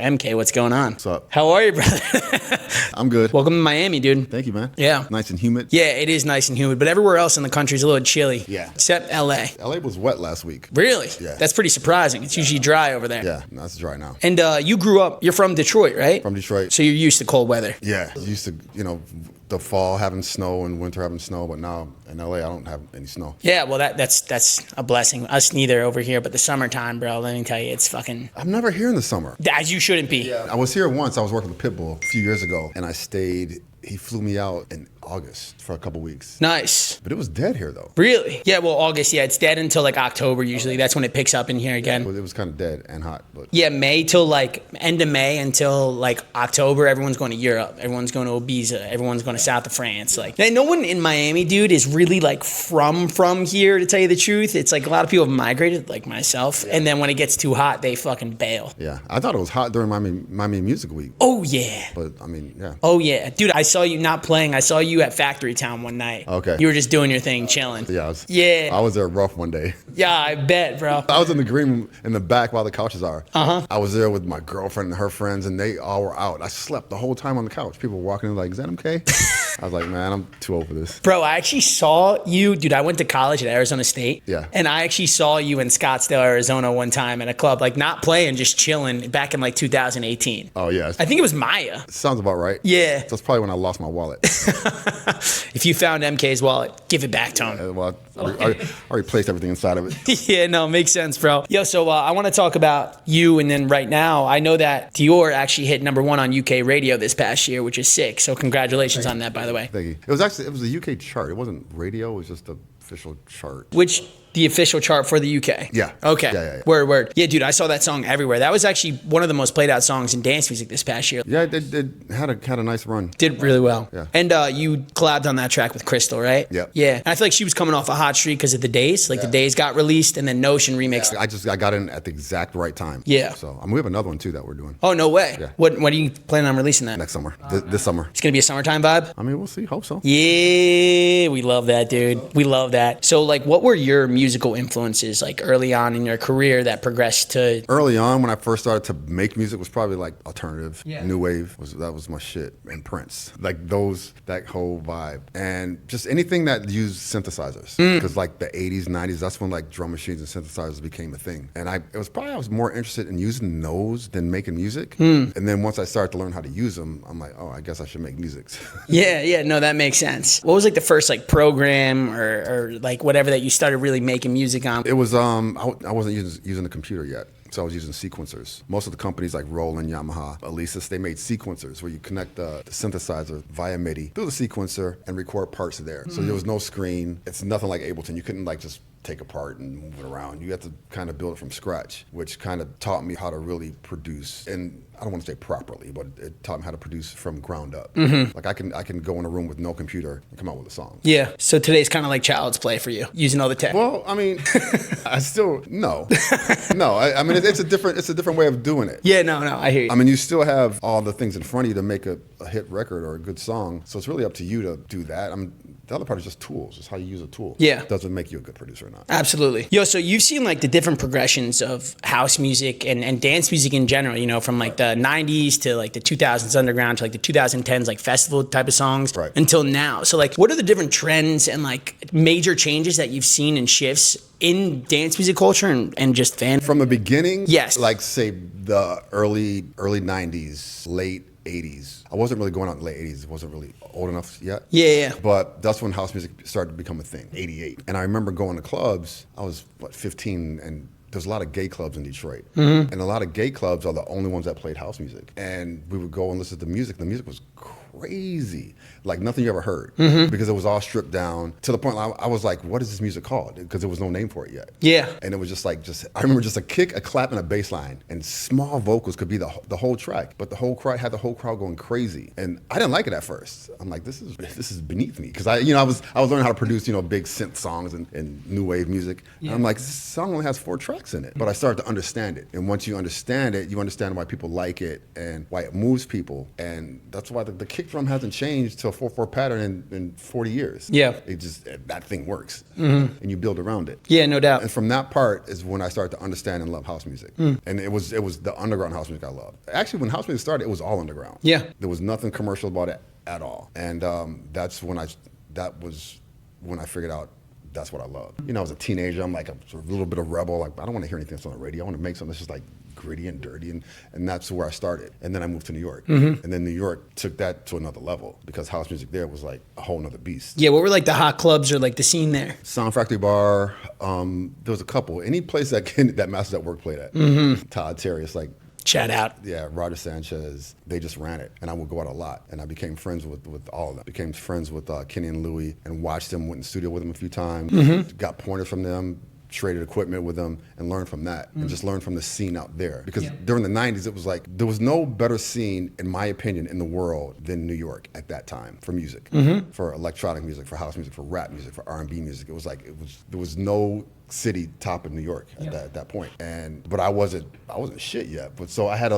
MK, what's going on? What's up? How are you, brother? I'm good. Welcome to Miami, dude. Thank you, man. Yeah. Nice and humid. Yeah, it is nice and humid, but everywhere else in the country is a little chilly. Yeah. Except LA. LA was wet last week. Really? Yeah. That's pretty surprising. It's usually dry over there. Yeah, no, it's dry now. And you grew up, you're from Detroit, right? From Detroit. So you're used to cold weather. Yeah. Used to, the fall having snow and winter having snow, but now in LA I don't have any snow. Yeah, well that's a blessing. Us neither over here, but the summertime, bro, let me tell you, it's fucking... I'm never here in the summer. As you shouldn't be. Yeah. I was here once. I was working with Pitbull a few years ago, and I stayed. He flew me out in August for a couple weeks. Nice. But it was dead here, though. Really? Yeah, well, August, yeah, it's dead until like October usually. That's when it picks up in here again. It was kind of dead and hot. But Yeah, May till like end of May until like October, everyone's going to Europe. Everyone's going to Ibiza. Everyone's going to south of France. Like, no one in Miami, dude, is really like from here, to tell you the truth. It's like a lot of people have migrated, like myself. Yeah. And then when it gets too hot, they fucking bail. Yeah, I thought it was hot during Miami Music Week. Oh, yeah. But, I mean, yeah. Oh, yeah. Dude, I saw you not playing. I saw you at Factory Town one night. Okay. You were just doing your thing, chilling. Yeah. I was there rough one day. Yeah, I bet, bro. I was in the green room in the back while the couches are. Uh-huh. I was there with my girlfriend and her friends, and they all were out. I slept the whole time on the couch. People were walking in like, is that MK? I was like, man, I'm too old for this. Bro, I actually saw you. Dude, I went to college at Arizona State. Yeah. And I actually saw you in Scottsdale, Arizona one time at a club, like not playing, just chilling back in like 2018. Oh, yeah. I think it was Maya. Sounds about right. Yeah. That's probably when I lost my wallet. If you found MK's wallet, give it back to him. Well, I replaced everything inside of it. Yeah, no, makes sense, bro. Yo, so I want to talk about you, and then right now, I know that Dior actually hit #1 on UK radio this past year, which is sick. So congratulations on that, by the way. Thank you. It was a UK chart. It wasn't radio. It was just the official chart. Which... The official chart for the UK? Yeah. Okay. Yeah. Word. Yeah, dude, I saw that song everywhere. That was actually one of the most played out songs in dance music this past year. Yeah, it had a nice run. Did really well. Yeah. And you collabed on that track with Crystal, right? Yeah. Yeah. And I feel like she was coming off a hot streak because of The Days. Like The Days got released and then Notion remixed. Yeah. I got in at the exact right time. Yeah. So we have another one too that we're doing. Oh, no way. Yeah. What are you planning on releasing that? Next summer. This summer. It's going to be a summertime vibe? I mean, we'll see. Hope so. Yeah. We love that, dude. We love that. So like, what were your musical influences like early on in your career that progressed to... Early on, when I first started to make music, was probably like alternative, Yeah. new wave. That was my shit, and Prince, like that whole vibe, and just anything that used synthesizers. Because like the 80s, 90s, that's when like drum machines and synthesizers became a thing. And I was more interested in using those than making music. And then once I started to learn how to use them, I'm like, oh, I guess I should make music. Yeah, no, that makes sense. What was like the first like program or like whatever that you started really making music on? It was I wasn't using the computer yet. So I was using sequencers. Most of the companies like Roland, Yamaha, Alesis, they made sequencers where you connect the synthesizer via MIDI through the sequencer and record parts there. So there was no screen. It's nothing like Ableton. You couldn't like just take apart and move it around. You have to kind of build it from scratch, which kind of taught me how to really produce. And I don't want to say properly, but it taught me how to produce from ground up. Like I can go in a room with no computer and come out with a song. Yeah. So today's kind of like child's play for you, using all the tech. Well, I mean, no. I mean, it's a different way of doing it. Yeah, no, I hear you. I mean, you still have all the things in front of you to make a hit record or a good song. So it's really up to you to do that. I mean, the other part is just tools. It's how you use a tool. Yeah. Doesn't make you a good producer or not. Absolutely. Yo, so you've seen like the different progressions of house music and dance music in general, you know, from like the 90s to like the 2000s underground to like the 2010s like festival type of songs until now. So like what are the different trends and like major changes that you've seen and shifts in dance music culture and just fan? From the beginning? Yes. Like say the early 90s, late 80s. I wasn't really going out in the late 80s. I wasn't really old enough yet. Yeah. But that's when house music started to become a thing, 88. And I remember going to clubs. I was, 15, and there's a lot of gay clubs in Detroit. And a lot of gay clubs are the only ones that played house music. And we would go and listen to music. The music was crazy, like nothing you ever heard, because it was all stripped down to the point I was like, what is this music called? Because there was no name for it yet. Yeah. And it was just I remember just a kick, a clap, and a bass line, and small vocals could be the whole track, but the whole crowd going crazy. And I didn't like it at first. I'm like, this is beneath me, because I was learning how to produce big synth songs and new wave music. Yeah. And I'm like, this song only has 4 tracks in it. But I started to understand it, and once you understand it, you understand why people like it and why it moves people, and that's why the kids kick drum hasn't changed to a 4/4 pattern in 40 years. Yeah. It just, that thing works. And you build around it. Yeah, no doubt. And from that part is when I started to understand and love house music. And it was the underground house music I loved. Actually, when house music started, it was all underground. Yeah. There was nothing commercial about it at all. And that was when I figured out that's what I love. You know, I was a teenager. I'm like a sort of little bit of rebel. Like, I don't want to hear anything that's on the radio. I want to make something that's just like gritty and dirty. And that's where I started. And then I moved to New York. And then New York took that to another level because house music there was like a whole nother beast. Yeah, what were like the hot clubs or like the scene there? Sound Factory Bar. There was a couple. Any place that Masters at Work played at. Todd Terry. It's like, Shout out. yeah, Roger Sanchez, they just ran it. And I would go out a lot. And I became friends with all of them. Became friends with Kenny and Louie and watched them, went in the studio with them a few times, got pointers from them, traded equipment with them, and learned from that. And just learned from the scene out there. Because during the 90s, it was like, there was no better scene, in my opinion, in the world than New York at that time for music. For electronic music, for house music, for rap music, for R&B music. It was like, there was no city top in New York at that point. But I wasn't shit yet. But so I had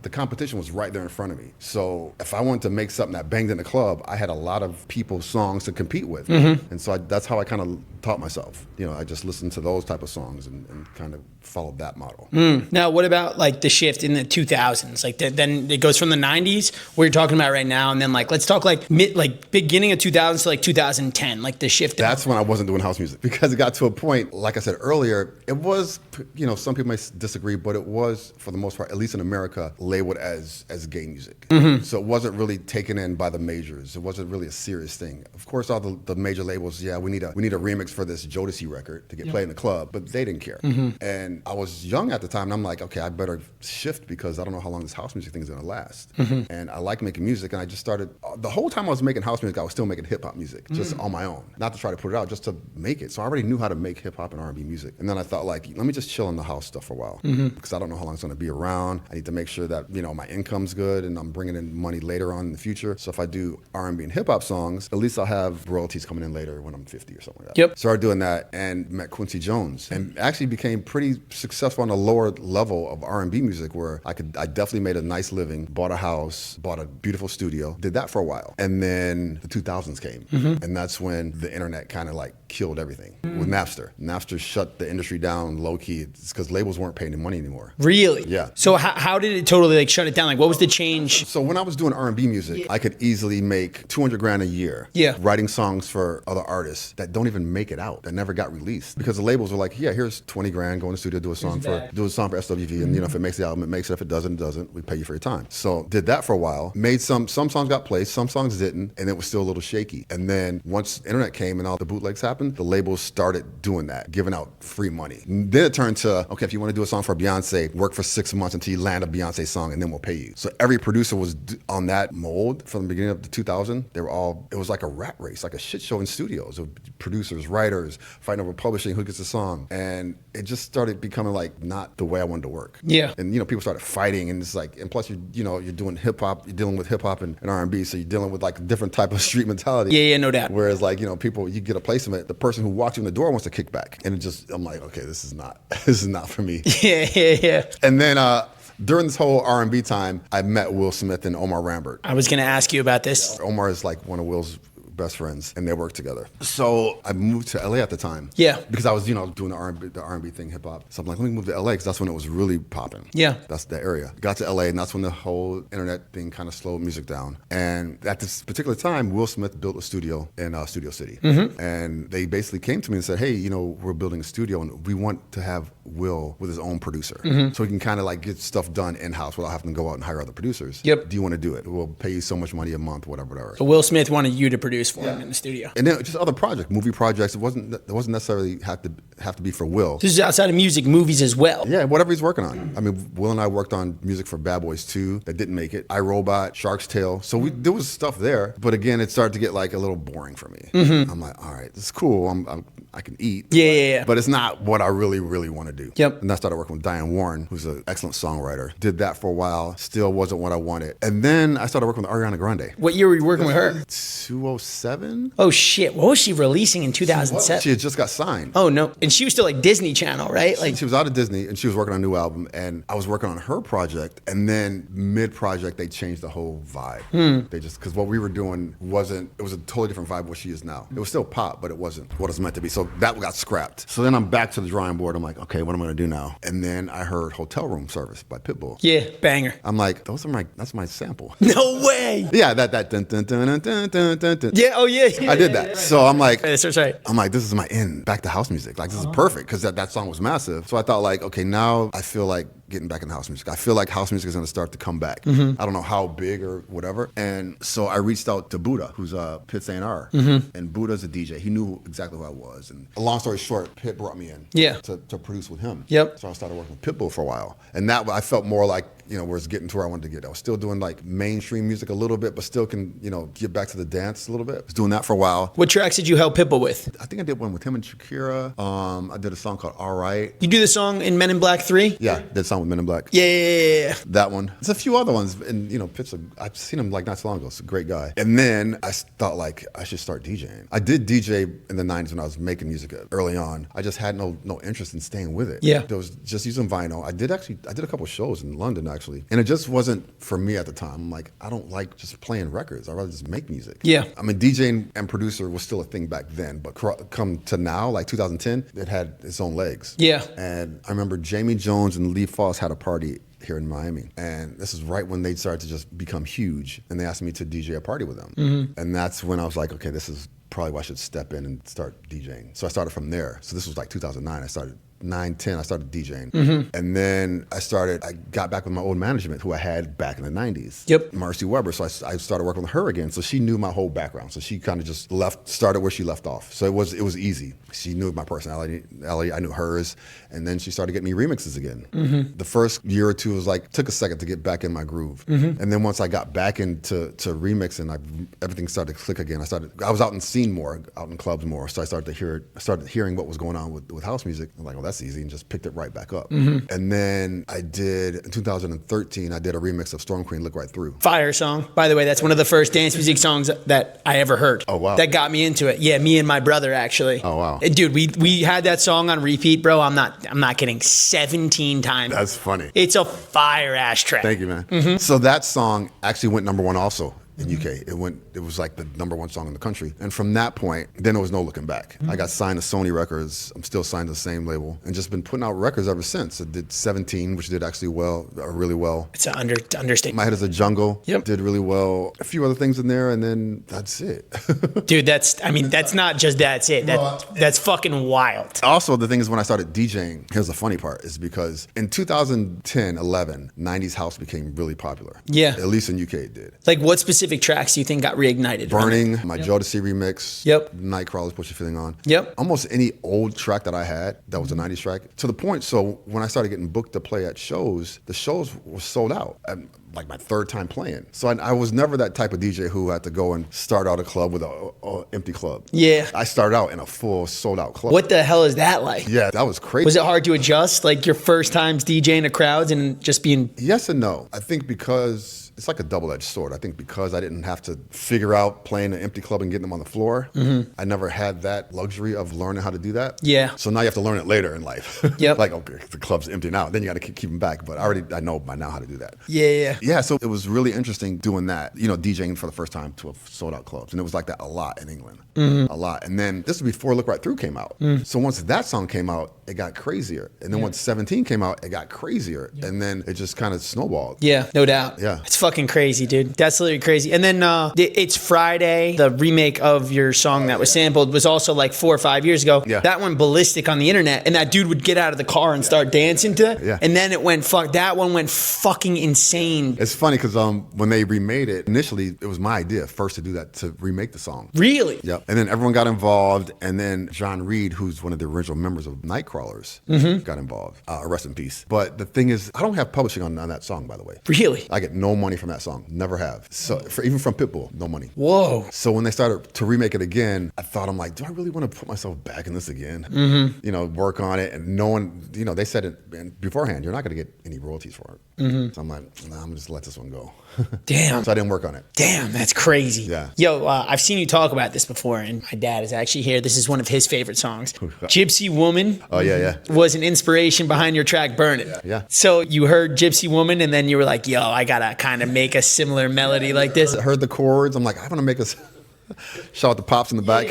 the competition was right there in front of me. So if I wanted to make something that banged in the club, I had a lot of people's songs to compete with. And so that's how I kind of taught myself. You know, I just listened to those type of songs and kind of followed that model. Now, what about like the shift in the 2000s? Like then it goes from the 90s, where you're talking about right now, and then like let's talk like beginning of 2000s to like 2010, like the shift. That's when I wasn't doing house music because it got to a point, like I said earlier, it was, you know, some people may disagree, but it was, for the most part, at least in America, labeled as gay music. So it wasn't really taken in by the majors. It wasn't really a serious thing. Of course, all the major labels, we need a remix for this Jodeci record to get played in the club, but they didn't care. And I was young at the time, and I'm like, okay, I better shift because I don't know how long this house music thing is gonna last. And I like making music, and I just started, the whole time I was making house music, I was still making hip hop music, just on my own. Not to try to put it out, just to make it. So I already knew how to make hip hop and R&B music. And then I thought, like, let me just chill in the house stuff for a while because I don't know how long it's gonna be around. I need to make sure that, you know, my income's good and I'm bringing in money later on in the future. So if I do R&B and hip hop songs, at least I'll have royalties coming in later when I'm 50 or something like that. Started doing that and met Quincy Jones and actually became pretty successful on a lower level of R&B music where I definitely made a nice living, bought a house, bought a beautiful studio, did that for a while. And then the 2000s came and that's when the internet kind of like killed everything with Napster. Napster shut the industry down low key. It's because labels weren't paying any money anymore. Really? Yeah. So how did it totally like shut it down? Like what was the change? So when I was doing R&B music, I could easily make 200 grand a year writing songs for other artists that don't even make it out, that never got released. Because the labels were like, here's 20 grand, go in the studio, do a song for SWV, and you know, if it makes the album, it makes it. If it doesn't, it doesn't. We pay you for your time. So did that for a while, made some songs got placed, some songs didn't, and it was still a little shaky. And then once the internet came and all the bootlegs happened, the labels started doing that, giving out free money. Then it turned to, okay, if you want to do a song for Beyonce, work for 6 months until you land a Beyonce song and then we'll pay you. So every producer was on that mold from the beginning of the 2000. They were all, it was like a rat race, like a shit show in studios of producers, writers, fighting over publishing, who gets the song. And it just started becoming like not the way I wanted to work. Yeah. And you know, people started fighting and it's like, and plus you're doing hip hop, you're dealing with hip hop and R&B, so you're dealing with like a different type of street mentality. Yeah, no doubt. Whereas like, you know, people, you get a placement, the person who walks you in the door wants to kick back. And it just, I'm like, okay, this is not for me. Yeah. And then during this whole R&B time, I met Will Smith and Omar Rambert. I was gonna ask you about this. Omar is like one of Will's best friends, and they work together. So I moved to LA at the time. Yeah. Because I was, doing the R&B thing, hip hop. So I'm like, let me move to LA because that's when it was really popping. Yeah. That's the area. Got to LA, and that's when the whole internet thing kind of slowed music down. And at this particular time, Will Smith built a studio in Studio City. And they basically came to me and said, hey, we're building a studio, and we want to have Will with his own producer. So he can kind of like get stuff done in-house without having to go out and hire other producers. Yep. Do you want to do it? We'll pay you so much money a month, whatever. So Will Smith wanted you to produce for him in the studio. And then just other projects, movie projects. It wasn't necessarily have to be for Will. This is outside of music, movies as well. Yeah, whatever he's working on. I mean, Will and I worked on music for Bad Boys 2 that didn't make it. iRobot, Shark's Tale. So there was stuff there, but again, it started to get like a little boring for me. I'm like, all right, this is cool. I can eat. Yeah. But it's not what I really, really want to do. Yep. And I started working with Diane Warren, who's an excellent songwriter. Did that for a while. Still wasn't what I wanted. And then I started working with Ariana Grande. What year were you working with her? 2006. 2007. Oh shit! What was she releasing in 2007? She had just got signed. Oh no! And she was still like Disney Channel, right? Like she was out of Disney and she was working on a new album, and I was working on her project. And then mid-project, they changed the whole vibe. They just, because what we were doing it was a totally different vibe what she is now. It was still pop, but it wasn't what it's meant to be. So that got scrapped. So then I'm back to the drawing board. I'm like, okay, what am I gonna do now? And then I heard Hotel Room Service by Pitbull. Yeah, banger. I'm like, that's my sample. No way. Yeah, that dun dun dun dun dun dun dun. Yeah, oh yeah. I did that. So I'm like, That's right. I'm like, this is my end back to house music. Like, this is perfect because that song was massive. So I thought, like, okay, now I feel like getting back into house music. I feel like house music is going to start to come back. I don't know how big or whatever. And so I reached out to Buddha, who's Pitt's A&R. And Buddha's a DJ. He knew exactly who I was. And a long story short, Pitt brought me in to produce with him. Yep. So I started working with Pitbull for a while. And that I felt more like, where it's getting to where I wanted to get. I was still doing like mainstream music a little bit, but still can, get back to the dance a little bit. I was doing that for a while. What tracks did you help Pitbull with? I think I did one with him and Shakira. I did a song called All Right. You do the song in Men in Black 3? Yeah, did a song with Men in Black. Yeah. That one. There's a few other ones. And, Pitt's I've seen him like not so long ago. It's a great guy. And then I thought like I should start DJing. I did DJ in the 90s when I was making music early on. I just had no interest in staying with it. Yeah. It was just using vinyl. I did a couple shows in London actually. And it just wasn't for me at the time. I'm like, I don't like just playing records. I'd rather just make music. Yeah. I mean, DJing and producer was still a thing back then, but come to now, like 2010, it had its own legs. Yeah. And I remember Jamie Jones and Lee Foss had a party here in Miami. And this is right when they started to just become huge. And they asked me to DJ a party with them. And that's when I was like, okay, this is probably why I should step in and start DJing. So I started from there. So this was like 2009. I started 9, 10, I started DJing. And then I got back with my old management who I had back in the 90s. Yep. Marcy Weber. So I started working with her again. So she knew my whole background. So she kind of just started where she left off. So it was easy. She knew my personality. Ellie, I knew hers. And then she started getting me remixes again. The first year or two was like, took a second to get back in my groove. And then once I got back into remixing, everything started to click again. I was out in scene more, out in clubs more. So I started hearing what was going on with house music. I'm like, oh, that's easy, and just picked it right back up. And then in 2013, I did a remix of Storm Queen, Look Right Through. Fire song. By the way, that's one of the first dance music songs that I ever heard. Oh, wow. That got me into it. Yeah, me and my brother, actually. Oh, wow. Dude, we had that song on repeat, bro. I'm not kidding. 17 times. That's funny. It's a fire ass track. Thank you, man. So that song actually went #1 also in UK. It was like the #1 song in the country. And from that point, then there was no looking back. I got signed to Sony Records. I'm still signed to the same label and just been putting out records ever since. I did 17, which did actually really well. It's an understatement. My Head is a Jungle. Yep. Did really well. A few other things in there, and then that's it. Dude, that's not just that's it. That's fucking wild. Also, the thing is when I started DJing, here's the funny part, is because in 2010, 11, 90s house became really popular. Yeah. At least in UK it did. Like what specific tracks do you think got reignited? Burning, my Jodeci remix. Yep. Nightcrawler's Put Your Feeling On. Yep. Almost any old track that I had that was a 90s track, to the point, so when I started getting booked to play at shows, the shows were sold out. Like my third time playing. So I was never that type of DJ who had to go and start out a club with a empty club. Yeah. I started out in a full sold out club. What the hell is that like? Yeah, that was crazy. Was it hard to adjust? Like your first times DJing to crowds and just being... Yes and no. I think because it's like a double-edged sword. I think because I didn't have to figure out playing an empty club and getting them on the floor, I never had that luxury of learning how to do that. Yeah. So now you have to learn it later in life. Yep. Like, okay, the club's empty now. Then you got to keep them back. But I know by now how to do that. Yeah. Yeah, so it was really interesting doing that, DJing for the first time to a sold-out clubs. And it was like that a lot in England. A lot. And then this was before Look Right Through came out. So once that song came out, it got crazier. And then once 17 came out, it got crazier. And then it just kind of snowballed. Yeah, no doubt. Yeah. It's fucking crazy, dude. That's literally crazy. And then It's Friday, the remake of your song that was sampled, was also like 4 or 5 years ago. Yeah. That went ballistic on the internet, and that dude would get out of the car and start dancing to it. Yeah. And then that one went fucking insane. It's funny because when they remade it, initially it was my idea first to do that, to remake the song. Really? Yep. And then everyone got involved, and then John Reed, who's one of the original members of Nightcrawlers, got involved. Rest in peace. But the thing is, I don't have publishing on that song, by the way. Really? I get no money from that song. Never have. So even from Pitbull, no money. Whoa. So when they started to remake it again, I thought, I'm like, do I really want to put myself back in this again? Work on it, and no one, they said it beforehand, you're not going to get any royalties for it. So I'm like, nah, I'm just let this one go. Damn. So I didn't work on it. Damn, that's crazy. Yeah. Yo, I've seen you talk about this before, and my dad is actually here. This is one of his favorite songs. Gypsy Woman. Oh, yeah. Was an inspiration behind your track Burn It. Yeah. So you heard Gypsy Woman, and then you were like, yo, I gotta kind of make a similar melody like this. I heard the chords. I'm like, I want to make a... Shout out to Pops in the back.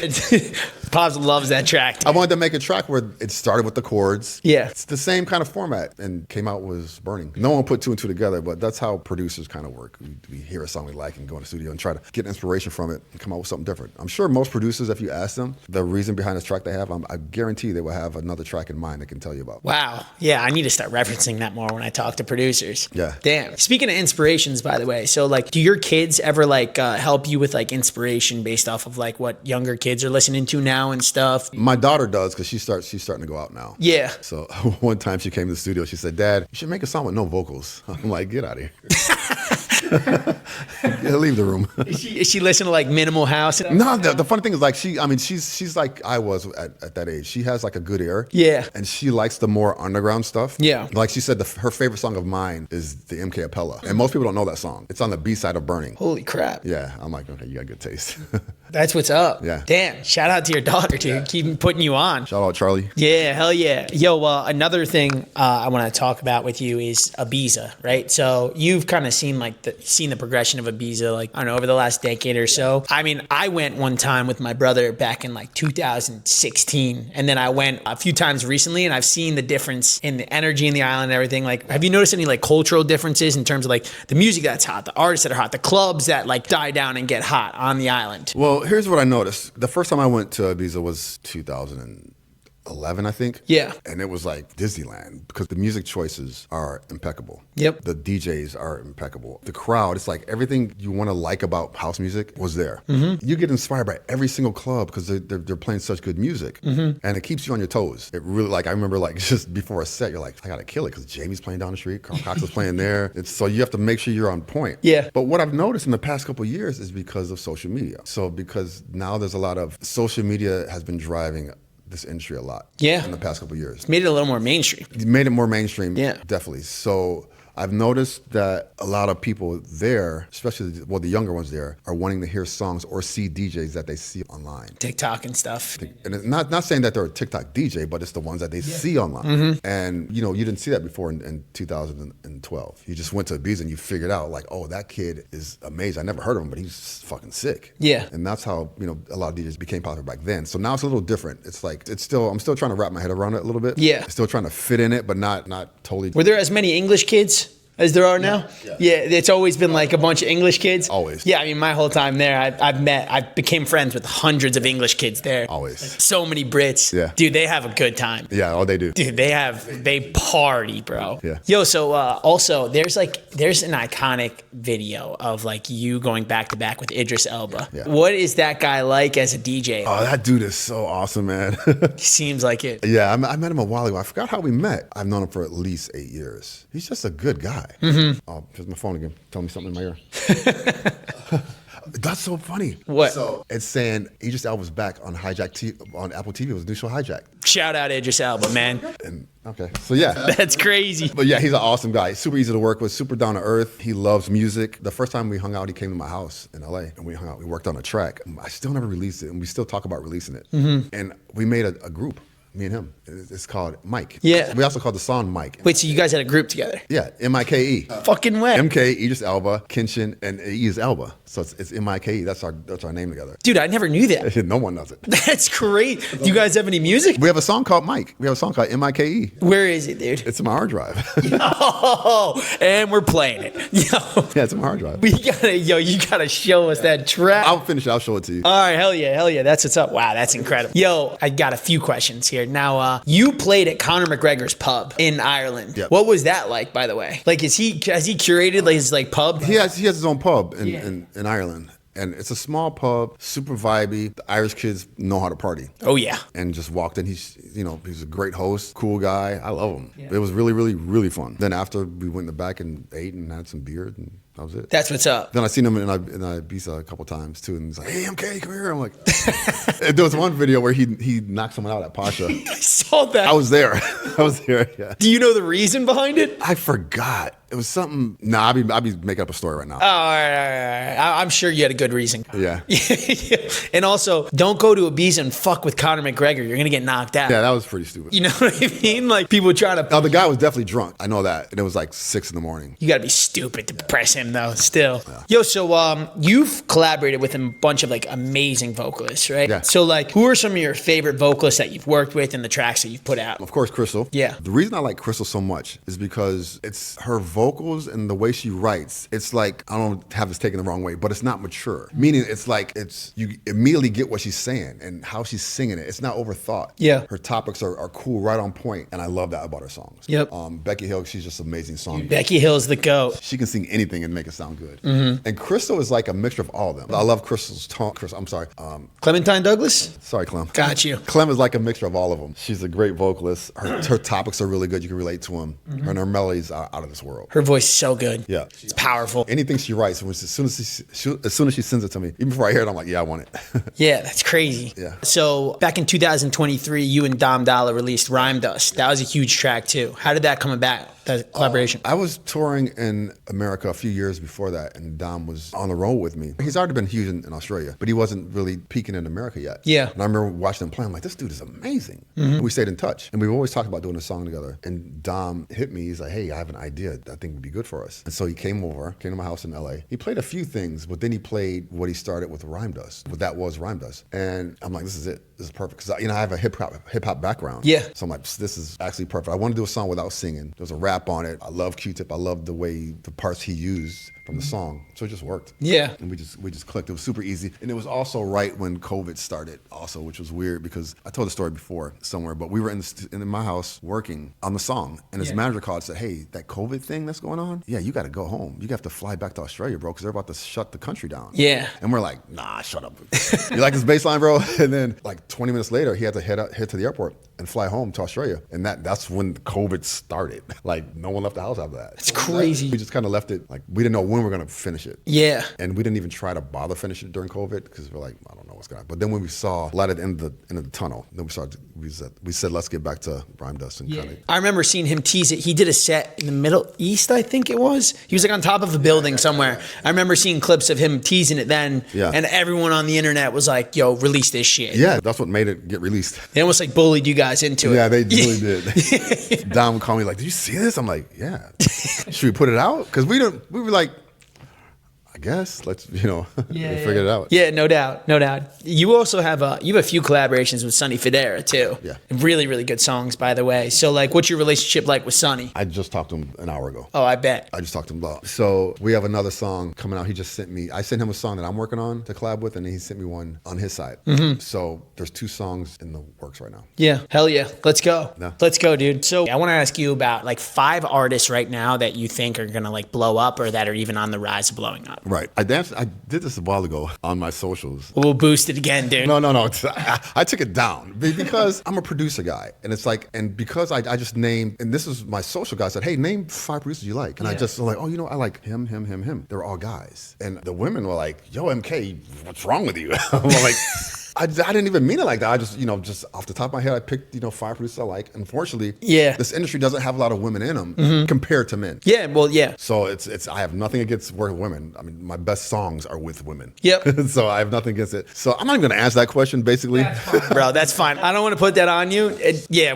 Pops loves that track. I wanted to make a track where it started with the chords. Yeah. It's the same kind of format and came out was Burning. No one put two and two together, but that's how producers kind of work. We hear a song we like and go in the studio and try to get inspiration from it and come out with something different. I'm sure most producers, if you ask them the reason behind this track they have, I guarantee they will have another track in mind they can tell you about. Wow. Yeah, I need to start referencing that more when I talk to producers. Yeah. Damn. Speaking of inspirations, by the way, so like, do your kids ever like help you with like inspiration based off of like what younger kids are listening to now and stuff? My daughter does because she's starting to go out now. Yeah. So one time she came to the studio, she said, "Dad, you should make a song with no vocals." I'm like, "Get out of here." Yeah, leave the room. Is she listening to like Minimal House? No, the funny thing is like she's like I was at that age. She has like a good ear. Yeah. And she likes the more underground stuff. Yeah. Like she said, her favorite song of mine is the MK Appella. And most people don't know that song. It's on the B-side of Burning. Holy crap. Yeah. I'm like, okay, you got good taste. That's what's up. Yeah. Damn. Shout out to your daughter, dude. Yeah. Keep putting you on. Shout out Charlie. Yeah, hell yeah. Yo, another thing I want to talk about with you is Ibiza, right? So you've kind of seen the progression of Ibiza, like, I don't know, over the last decade or so. I mean, I went one time with my brother back in like 2016, and then I went a few times recently, and I've seen the difference in the energy in the island and everything. Like, have you noticed any like cultural differences in terms of like the music that's hot, the artists that are hot, the clubs that like die down and get hot on the island? Well, here's what I noticed. The first time I went to Ibiza was 2011, I think. Yeah. And it was like Disneyland because the music choices are impeccable. Yep. The DJs are impeccable. The crowd, it's like everything you want to like about house music was there. Mm-hmm. You get inspired by every single club because they're playing such good music. Mm-hmm. And it keeps you on your toes. It really, like, I remember like just before a set, you're like, I got to kill it because Jamie's playing down the street, Carl Cox is playing there. So you have to make sure you're on point. Yeah. But what I've noticed in the past couple of years is because of social media. So because now there's a lot of social media has been driving this industry a lot. Yeah. In the past couple of years. It's made it a little more mainstream. It made it more mainstream. Yeah. Definitely. So I've noticed that a lot of people there, especially the younger ones there, are wanting to hear songs or see DJs that they see online. TikTok and stuff. And it's not saying that they're a TikTok DJ, but it's the ones that they see online. Mm-hmm. And you didn't see that before in 2012. You just went to Ibiza and you figured out like, oh, that kid is amazing. I never heard of him, but he's fucking sick. Yeah. And that's how, a lot of DJs became popular back then. So now it's a little different. It's like, I'm still trying to wrap my head around it a little bit. Yeah. Still trying to fit in it, but not totally. Were there as many English kids as there are now? Yeah, it's always been like a bunch of English kids. Always. Yeah, I mean, my whole time there, I became friends with hundreds of English kids there. Always. Like, so many Brits. Yeah. Dude, they have a good time. Yeah, oh, they do. Dude, they party, bro. Yeah. Yo, so also, there's an iconic video of like you going back to back with Idris Elba. Yeah. What is that guy like as a DJ? Oh, that dude is so awesome, man. He seems like it. Yeah, I met him a while ago. I forgot how we met. I've known him for at least 8 years. He's just a good guy. Mm-hmm. Oh, here's my phone again. Tell me something in my ear. That's so funny. What? So it's saying Idris Elba's back on on Apple TV. It was a new show, Hijack. Shout out Idris Elba, man. And okay, so yeah. That's crazy. But yeah, he's an awesome guy. Super easy to work with, super down to earth. He loves music. The first time we hung out, he came to my house in LA and we hung out. We worked on a track. I still never released it and we still talk about releasing it. Mm-hmm. And we made a group. Me and him. It's called Mike. Yeah. We also called the song Mike. Wait, so you guys had a group together? Yeah, M-I-K-E. Fucking way. M-K, Idris Elba, Kenshin, and E is Elba. So it's M-I-K-E. That's our name together. Dude, I never knew that. No one knows it. That's great. Do you guys have any music? We have a song called Mike. We have a song called M-I-K-E. Where is it, dude? It's in my hard drive. Yo, and we're playing it. Yo. Yeah, it's in my hard drive. You gotta show us that track. I'll finish it. I'll show it to you. All right, hell yeah. That's what's up. Wow, that's incredible. Yo, I got a few questions here. Now, you played at Conor McGregor's pub in Ireland. Yep. What was that like, by the way? Like, has he curated like his like pub? He has his own pub in Ireland. And it's a small pub, super vibey. The Irish kids know how to party. Oh yeah. And just walked in. He's a great host, cool guy. I love him. Yeah. It was really, really, really fun. Then after we went in the back and ate and had some beer and That was it. That's what's up. Then I seen him in Ibiza a couple times too, and he's like, "Hey, MK, come here." I'm like, there was one video where he knocked someone out at Pasha. I saw that. I was there. I was there. Yeah. Do you know the reason behind it? I forgot. It was something. Nah, I'll be making up a story right now. Oh, all right. I'm sure you had a good reason. Yeah. And also, don't go to Ibiza and fuck with Conor McGregor. You're gonna get knocked out. Yeah, that was pretty stupid. You know what I mean? Like people try to. Oh, the guy was definitely drunk. I know that, and it was like 6 a.m. You gotta be stupid to press him though. Still, Yo. So you've collaborated with a bunch of like amazing vocalists, right? Yeah. So like, who are some of your favorite vocalists that you've worked with and the tracks that you've put out? Of course, Crystal. Yeah. The reason I like Crystal so much is because it's her vocals and the way she writes. It's like, I don't have this taken the wrong way, but it's not mature. Meaning it's like, you immediately get what she's saying and how she's singing it. It's not overthought. Yeah. Her topics are cool, right on point, and I love that about her songs. Yep. Becky Hill, she's just an amazing song. Becky Hill's the GOAT. She can sing anything and make it sound good. Mm-hmm. And Crystal is like a mixture of all of them. I love Crystal's tone. I'm sorry. Clementine Douglas? Sorry, Clem. Got you. Clem is like a mixture of all of them. She's a great vocalist. Her topics are really good. You can relate to them. Mm-hmm. And her melodies are out of this world. Her voice is so good. Yeah. It's powerful. Anything she writes, as soon as she sends it to me, even before I hear it, I'm like, yeah, I want it. Yeah, that's crazy. Yeah. So back in 2023, you and Dom Dollar released Rhyme Dust. That was a huge track too. How did that come about? That collaboration? I was touring in America a few years before that, and Dom was on the road with me. He's already been huge in Australia, but he wasn't really peaking in America yet. Yeah. And I remember watching him play. I'm like, this dude is amazing. Mm-hmm. We stayed in touch, and we've always talked about doing a song together. And Dom hit me. He's like, hey, I have an idea that I think would be good for us. And so he came to my house in LA. He played a few things, but then he played what he started with Rhyme Dust. What that was Rhyme Dust. And I'm like, this is it. This is perfect. Because I have a hip hop background. Yeah. So I'm like, this is actually perfect. I want to do a song without singing. There was a rap on it. I love Q-Tip. I love the way the parts he used from the song. So it just worked. Yeah. And we just clicked. It was super easy. And it was also right when COVID started also, which was weird because I told the story before somewhere, but we were in my house working on the song. And his manager called and said, hey, that COVID thing that's going on, yeah, you got to go home. You have to fly back to Australia, bro, because they're about to shut the country down. Yeah. And we're like, nah, shut up. You like this bass line, bro? And then like 20 minutes later, he had to head to the airport and fly home to Australia. And that's when COVID started. Like no one left the house after that. It's crazy. We just kind of left it like we didn't know when we were going to finish it. Yeah. And we didn't even try to bother finish it during COVID because we're like, I don't know what's going to happen. But then when we saw light at the end of the tunnel, then we said, let's get back to Rhyme Dust. And kind of. I remember seeing him tease it. He did a set in the Middle East, I think it was. He was like on top of a building somewhere. I remember seeing clips of him teasing it then. Yeah. And everyone on the internet was like, yo, release this shit. Yeah, that's what made it get released. They almost like bullied you guys into it. Yeah, they really did. Dom would call me like, did you see this? I'm like, yeah. Should we put it out? Because we were like, I guess let's figure it out. Yeah, no doubt. You also have a few collaborations with Sonny Fodera too. Yeah, really, really good songs, by the way. So like, what's your relationship like with Sonny? I just talked to him an hour ago. Oh, I bet. I just talked to him about. So we have another song coming out. He just sent me. I sent him a song that I'm working on to collab with, and then he sent me one on his side. Mm-hmm. So there's 2 songs in the works right now. Yeah, hell yeah. Let's go. Yeah. Let's go, dude. So I want to ask you about like 5 artists right now that you think are gonna like blow up or that are even on the rise of blowing up. Right. I did this a while ago on my socials. We'll boost it again, dude. No. I took it down because I'm a producer guy. And it's like, and because I just named, and this is my social guy said, hey, name 5 producers you like. And I just like, I like him. They were all guys. And the women were like, yo, MK, what's wrong with you? I'm like, I didn't even mean it like that. I just, just off the top of my head, I picked, 5 producers I like. Unfortunately, this industry doesn't have a lot of women in them compared to men. Yeah, well, yeah. So it's I have nothing against working with women. I mean, my best songs are with women. Yep. So I have nothing against it. So I'm not even going to answer that question, basically. Bro, that's fine. I don't want to put that on you.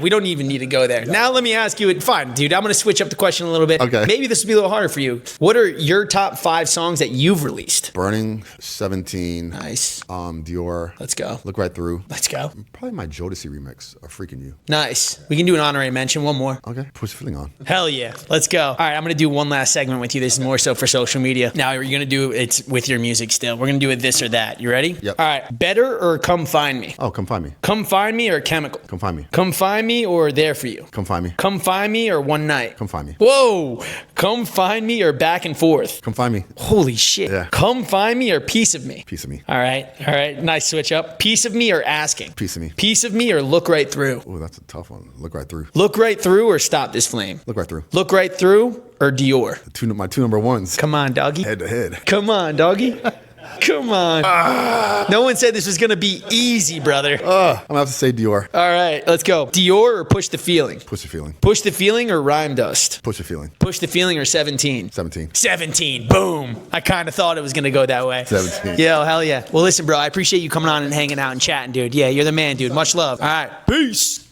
We don't even need to go there. Now let me ask you, fine, dude, I'm going to switch up the question a little bit. Okay. Maybe this will be a little harder for you. What are your top 5 songs that you've released? Burning, 17. Nice. Dior. Let's go. Look Right Through. Let's go. Probably my Jodeci remix of Freaking You. Nice. We can do an honorary mention. One more. Okay. Push the feeling on. Hell yeah. Let's go. All right, I'm going to do one last segment with you. This is more so for social media. Now, you're going to do it with your music still. We're going to do it this or that. You ready? Yep. All right. Better or Come Find Me? Oh, Come Find Me. Come Find Me or Chemical? Come Find Me. Come Find Me or There For You? Come Find Me. Come Find Me or One Night? Come Find Me. Whoa. Come Find Me or Back and Forth? Come Find Me. Holy shit. Yeah. Come Find Me or Piece of Me? Piece of Me. All right. Nice switch up. Piece of me or asking? Piece of me. Piece of me or look right through? Oh, that's a tough one. Look right through. Look right through or stop this flame? Look right through. Look right through or Dior? My two number ones. Come on, doggy. Head to head. Come on, doggy. Come on. No one said this was going to be easy, brother. I'm going to have to say Dior. All right, let's go. Dior or Push the Feeling? Push the feeling. Push the Feeling or Rhyme Dust? Push the feeling. Push the Feeling or 17? 17. 17. Boom. I kind of thought it was going to go that way. 17. Yo, hell yeah. Well, listen, bro, I appreciate you coming on and hanging out and chatting, dude. Yeah, you're the man, dude. Much love. All right. Peace.